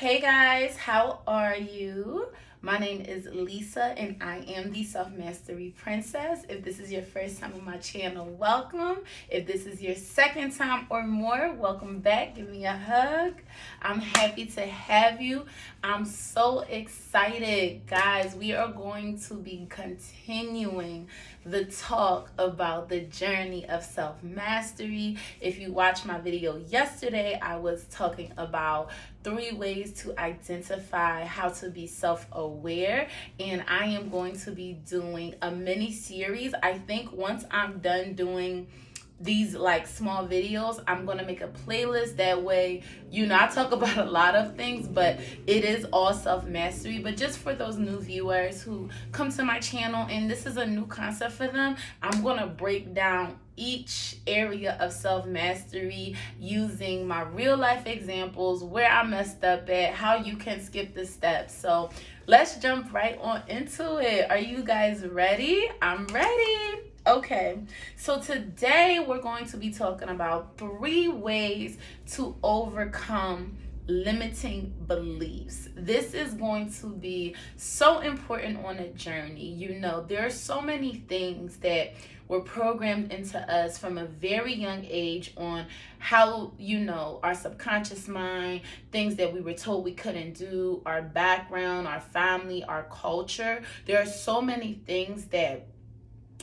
Hey guys, how are you? My name is Lisa and I am the Self Mastery Princess. If this is your first time on my channel, welcome. If this is your second time or more, welcome back. Give me a hug. I'm happy to have you. I'm so excited, guys. We are going to be continuing the talk about the journey of self mastery. If you watched my video yesterday, I was talking about 3 ways to identify how to be self-aware, and I am going to be doing a mini series. I think once I'm done doing these like small videos, I'm gonna make a playlist. That way, I talk about a lot of things, but it is all self-mastery. But just for those new viewers who come to my channel and this is a new concept for them, I'm gonna break down each area of self-mastery using my real life examples, where I messed up at, how you can skip the steps. So let's jump right on into it. Are you guys ready? I'm ready. Okay, so today we're going to be talking about 3 ways to overcome limiting beliefs. This is going to be so important on a journey. There are so many things that were programmed into us from a very young age on how, our subconscious mind, things that we were told we couldn't do, our background, our family, our culture. There are so many things that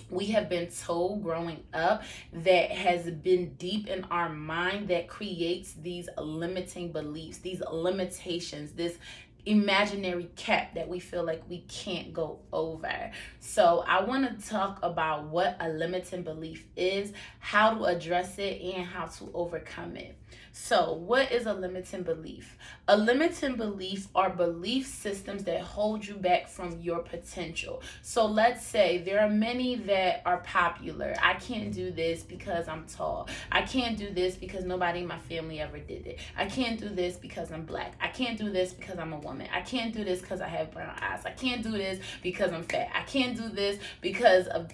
we have been told growing up that has been deep in our mind that creates these limiting beliefs, these limitations, this imaginary cap that we feel like we can't go over. So I want to talk about what a limiting belief is, how to address it, and how to overcome it. So what is a limiting belief? A limiting belief are belief systems that hold you back from your potential. So let's say there are many that are popular. I can't do this because I'm tall. I can't do this because nobody in my family ever did it. I can't do this because I'm black. I can't do this because I'm a woman. I can't do this because I have brown eyes. I can't do this because I'm fat. I can't do this because of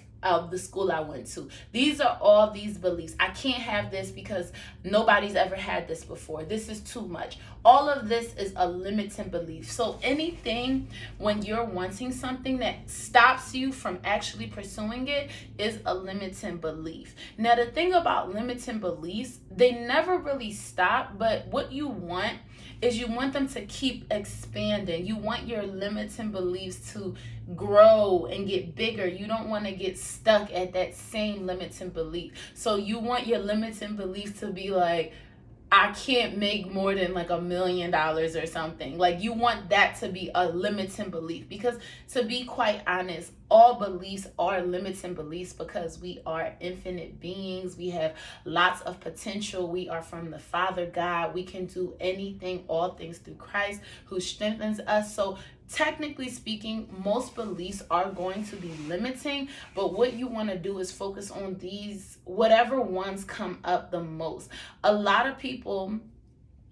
the school I went to. These are all these beliefs. I can't have this because nobody's ever had this before. This is too much. All of this is a limiting belief. So anything when you're wanting something that stops you from actually pursuing it is a limiting belief. Now, the thing about limiting beliefs, they never really stop, but what you want is you want them to keep expanding. You want your limiting beliefs to grow and get bigger. You don't want to get stuck at that same limiting belief. So you want your limiting belief to be like, I can't make more than like $1 million or something. Like, you want that to be a limiting belief, because to be quite honest, all beliefs are limiting beliefs because we are infinite beings. We have lots of potential. We are from the Father God. We can do anything, all things through Christ who strengthens us. So technically speaking, most beliefs are going to be limiting, but what you want to do is focus on these, whatever ones come up the most. A lot of people,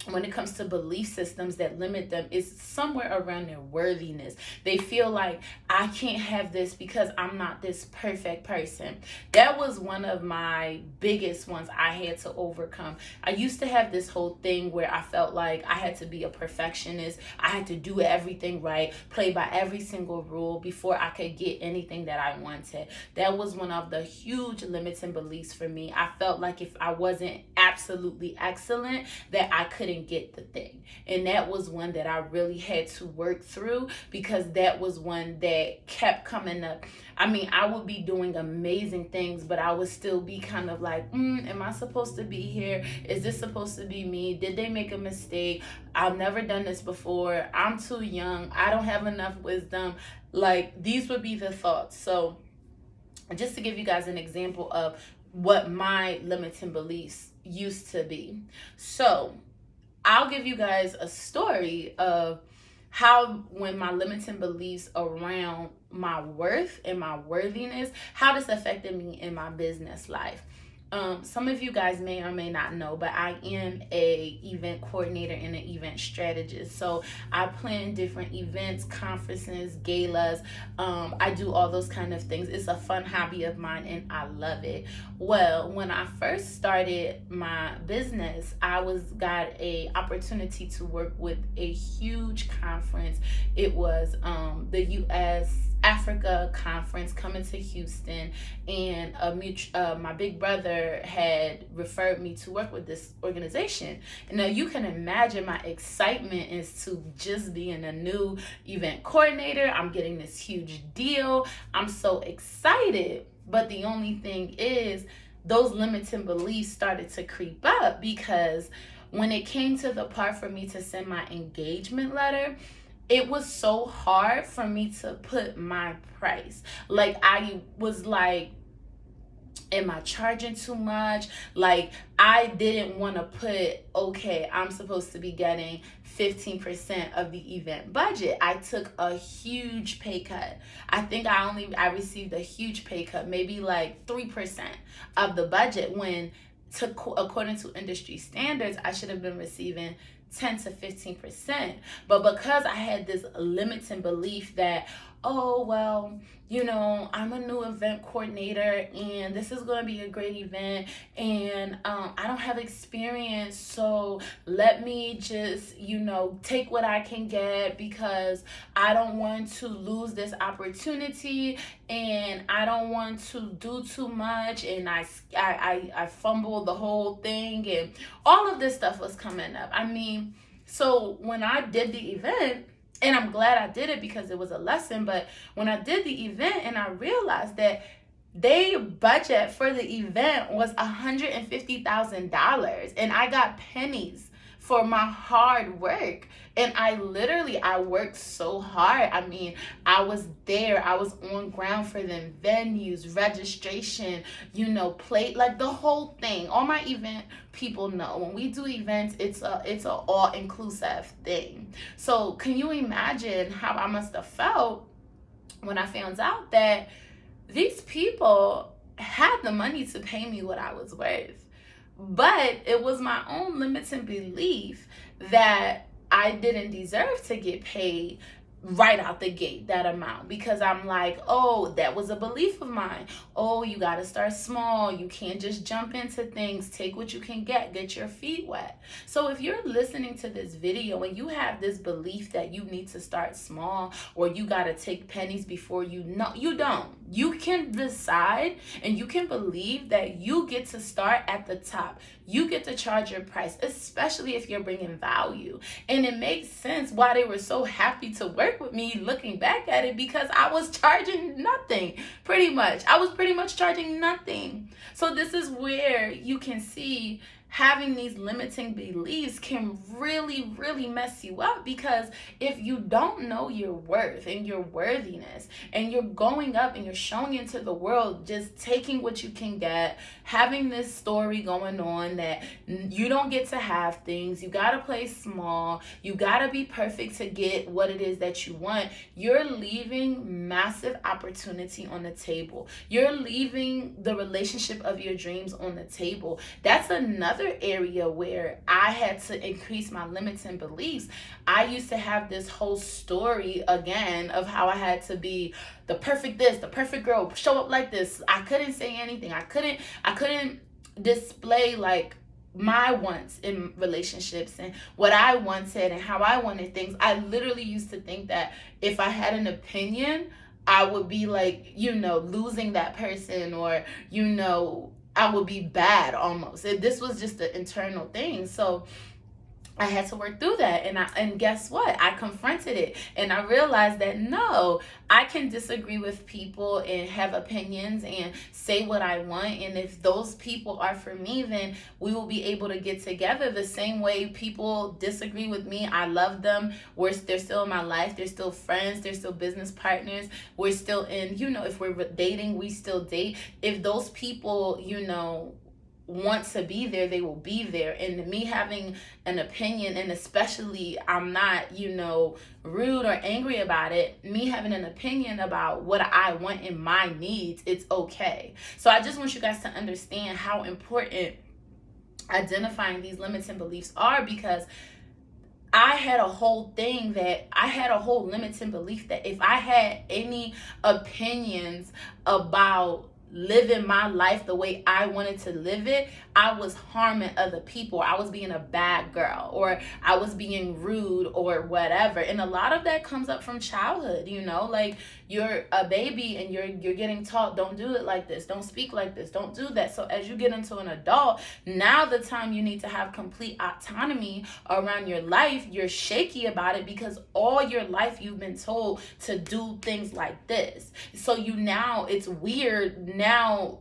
when it comes to belief systems that limit them, is somewhere around their worthiness. They feel like, I can't have this because I'm not this perfect person. That was one of my biggest ones I had to overcome. I used to have this whole thing where I felt like I had to be a perfectionist. I had to do everything right, play by every single rule before I could get anything that I wanted. That was one of the huge limiting beliefs for me. I felt like if I wasn't absolutely excellent, that I couldn't get the thing. And that was one that I really had to work through, because that was one that kept coming up. I mean, I would be doing amazing things, but I would still be kind of like, am I supposed to be here? Is this supposed to be me? Did they make a mistake? I've never done this before. I'm too young. I don't have enough wisdom. Like, these would be the thoughts. So just to give you guys an example of what my limiting beliefs used to be. So I'll give you guys a story of how, when my limiting beliefs around my worth and my worthiness, how this affected me in my business life. Some of you guys may or may not know, but I am a event coordinator and an event strategist. So I plan different events, conferences, galas. I do all those kind of things. It's a fun hobby of mine and I love it. Well, when I first started my business, I got a opportunity to work with a huge conference. It was the U.S. Africa conference coming to Houston, and my big brother had referred me to work with this organization. And now you can imagine my excitement is to just being a new event coordinator. I'm getting this huge deal. I'm so excited. But the only thing is, those limiting beliefs started to creep up, because when it came to the part for me to send my engagement letter, it was so hard for me to put my price. Like, I was like, am I charging too much? Like, I didn't want to put, okay, I'm supposed to be getting 15% of the event budget. I took a huge pay cut. I think I received a huge pay cut, maybe like 3% of the budget, when according to industry standards, I should have been receiving 10 to 15%. But because I had this limiting belief that, oh, well, I'm a new event coordinator and this is going to be a great event, and I don't have experience, so let me just, take what I can get, because I don't want to lose this opportunity and I don't want to do too much, and I fumbled the whole thing, and all of this stuff was coming up. So when I did the event, and I'm glad I did it because it was a lesson, but when I did the event and I realized that they budget for the event was $150,000, and I got pennies for my hard work. And I worked so hard. I was there. I was on ground for them, venues, registration, plate, like the whole thing. All my event people know, when we do events, it's a all-inclusive thing. So can you imagine how I must have felt when I found out that these people had the money to pay me what I was worth? But it was my own limiting belief that I didn't deserve to get paid right out the gate that amount, because I'm like, oh, that was a belief of mine. Oh, you got to start small. You can't just jump into things. Take what you can get your feet wet. So if you're listening to this video and you have this belief that you need to start small, or you got to take pennies before you don't. You can decide and you can believe that you get to start at the top. You get to charge your price, especially if you're bringing value. And it makes sense why they were so happy to work with me looking back at it, because I was charging nothing, pretty much. I was pretty much charging nothing. So this is where you can see having these limiting beliefs can really, really mess you up, because if you don't know your worth and your worthiness, and you're going up and you're showing into the world, just taking what you can get, having this story going on that you don't get to have things, you got to play small, you got to be perfect to get what it is that you want, you're leaving massive opportunity on the table. You're leaving the relationship of your dreams on the table. That's another area where I had to increase my limiting beliefs. I used to have this whole story again of how I had to be the perfect this, the perfect girl, show up like this. I couldn't say anything. I couldn't display like my wants in relationships and what I wanted and how I wanted things. I literally used to think that if I had an opinion, I would be like, losing that person, or, I would be bad almost. This was just an internal thing. So I had to work through that, and guess what? I confronted it, and I realized that no, I can disagree with people and have opinions and say what I want, and if those people are for me, then we will be able to get together. The same way people disagree with me, I love them. They're still in my life. They're still friends. They're still business partners. We're still in, if we're dating, we still date. If those people, want to be there, they will be there. And me having an opinion, and especially I'm not, rude or angry about it, me having an opinion about what I want and my needs, it's okay. So I just want you guys to understand how important identifying these limits and beliefs are, because I had a whole limiting belief that if I had any opinions about living my life the way I wanted to live it, I was harming other people. I was being a bad girl, or I was being rude or whatever. And a lot of that comes up from childhood, like you're a baby and you're getting taught, don't do it like this, don't speak like this, don't do that. So as you get into an adult, now the time you need to have complete autonomy around your life, you're shaky about it because all your life you've been told to do things like this. So now it's weird now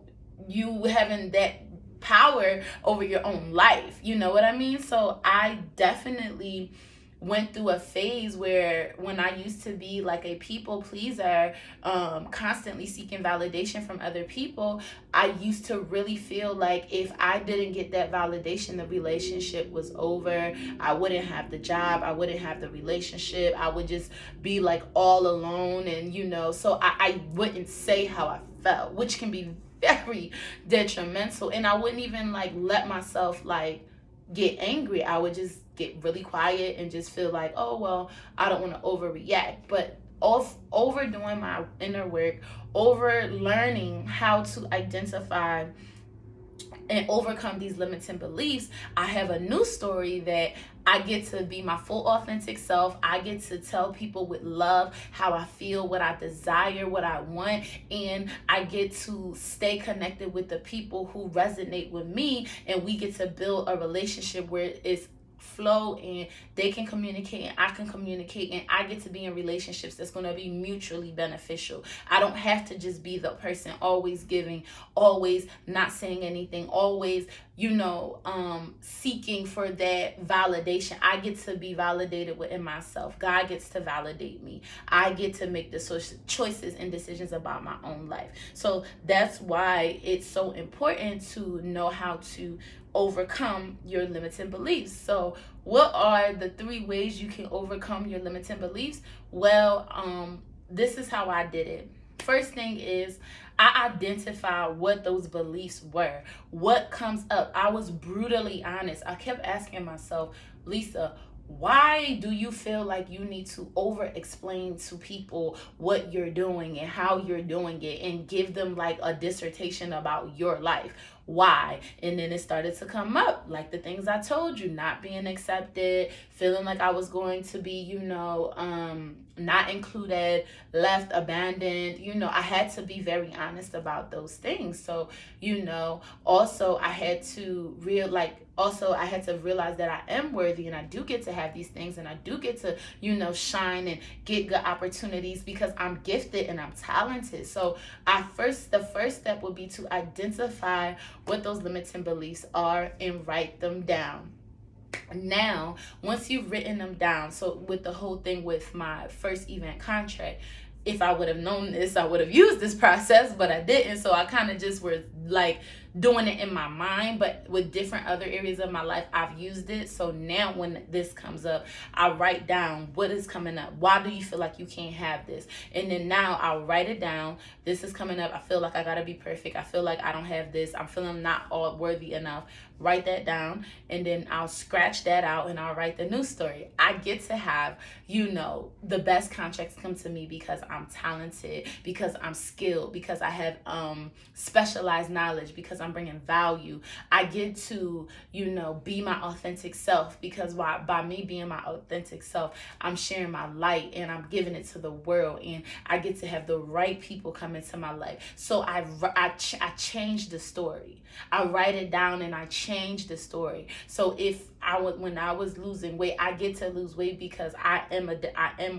you having that power over your own life. You know what I mean? So I definitely went through a phase where, when I used to be like a people pleaser, constantly seeking validation from other people, I used to really feel like if I didn't get that validation, the relationship was over. I wouldn't have the job, I wouldn't have the relationship, I would just be like all alone. And so I wouldn't say how I felt, which can be very detrimental. And I wouldn't even like let myself like get angry. I would just get really quiet and just feel like, oh well, I don't want to overreact. But overdoing my inner work, over learning how to identify and overcome these limiting beliefs, I have a new story that I get to be my full authentic self. I get to tell people with love how I feel, what I desire, what I want, and I get to stay connected with the people who resonate with me, and we get to build a relationship where it's flow and they can communicate and I can communicate, and I get to be in relationships that's going to be mutually beneficial. I don't have to just be the person always giving, always not saying anything, always seeking for that validation. I get to be validated within myself. God gets to validate me. I get to make the choices and decisions about my own life. So that's why it's so important to know how to overcome your limiting beliefs. So what are the 3 ways you can overcome your limiting beliefs? Well, this is how I did it. First thing is, I identified what those beliefs were. What comes up? I was brutally honest. I kept asking myself, Lisa, why do you feel like you need to over explain to people what you're doing and how you're doing it and give them like a dissertation about your life? Why? And then it started to come up, like the things I told you, not being accepted, feeling like I was going to be, not included, left, abandoned. I had to be very honest about those things. So, also I had to I had to realize that I am worthy and I do get to have these things and I do get to, shine and get good opportunities because I'm gifted and I'm talented. So the first step would be to identify what those limiting beliefs are and write them down. Now, once you've written them down, so with the whole thing with my first event contract, if I would have known this, I would have used this process, but I didn't. So I kind of just were like doing it in my mind, but with different other areas of my life, I've used it. So now when this comes up, I write down what is coming up. Why do you feel like you can't have this? And then now I'll write it down. This is coming up. I feel like I gotta be perfect. I feel like I don't have this. I'm feeling not all worthy enough. Write that down, and then I'll scratch that out and I'll write the new story. I get to have, the best contracts come to me because I'm talented, because I'm skilled, because I have specialized knowledge, because I'm bringing value. I get to, be my authentic self because by me being my authentic self, I'm sharing my light and I'm giving it to the world, and I get to have the right people come into my life. So I change the story. I write it down and I change the story. So when I was losing weight, I get to lose weight because I am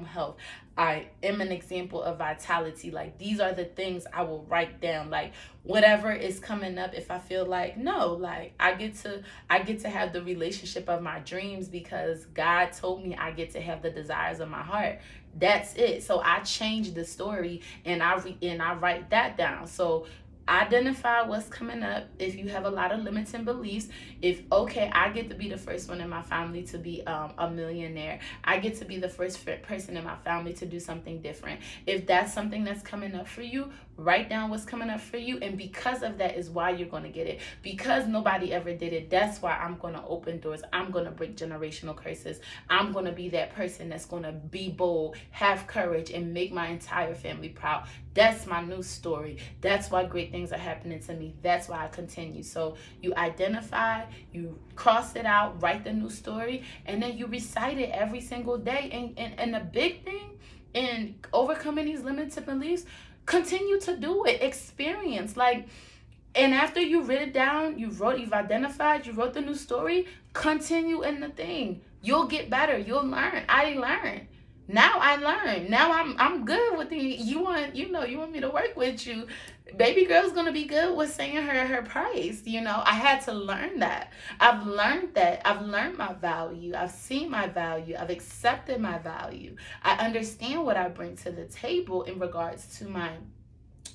health. I am an example of vitality. Like, these are the things I will write down. Like, whatever is coming up, if I feel like, no, like I get to have the relationship of my dreams because God told me I get to have the desires of my heart. That's it. So I change the story and I write that down. So identify what's coming up. If you have a lot of limiting beliefs, if okay, I get to be the first one in my family to be a millionaire, I get to be the first person in my family to do something different. If that's something that's coming up for you, write down what's coming up for you, and because of that is why you're going to get it. Because nobody ever did it, that's why I'm going to open doors. I'm going to break generational curses. I'm going to be that person that's going to be bold, have courage, and make my entire family proud. That's my new story. That's why great things are happening to me. That's why I continue. So you identify, you cross it out, write the new story, and then you recite it every single day. And the big thing in overcoming these limited beliefs, continue to do it. Experience. And after you wrote it down, you've identified, you wrote the new story, continue in the thing. You'll get better. You'll learn. I learned. Now I learn. Now I'm good with you want me to work with you. Baby girl's gonna be good with saying her price. I had to learn that. I've learned that. I've learned my value. I've seen my value. I've accepted my value. I understand what I bring to the table in regards to my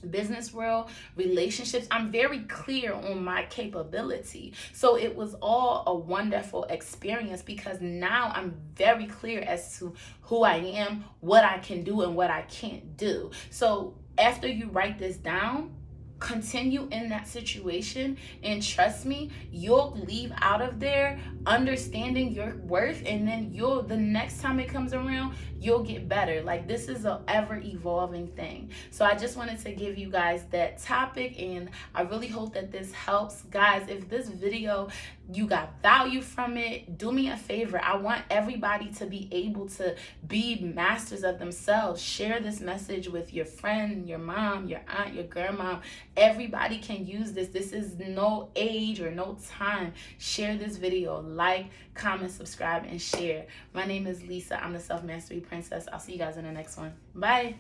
business world, relationships. I'm very clear on my capability. So it was all a wonderful experience because now I'm very clear as to who I am, what I can do, and what I can't do. So after you write this down, continue in that situation, and trust me, you'll leave out of there understanding your worth, and then the next time it comes around, you'll get better. This is a ever evolving thing. So I just wanted to give you guys that topic, and I really hope that this helps. Guys, if this video, you got value from it, do me a favor. I want everybody to be able to be masters of themselves. Share this message with your friend, your mom, your aunt, your grandma. Everybody can use this. This is no age or no time. Share this video. Like, comment, subscribe, and share. My name is Lisa. I'm the Self Mastery Princess. I'll see you guys in the next one. Bye.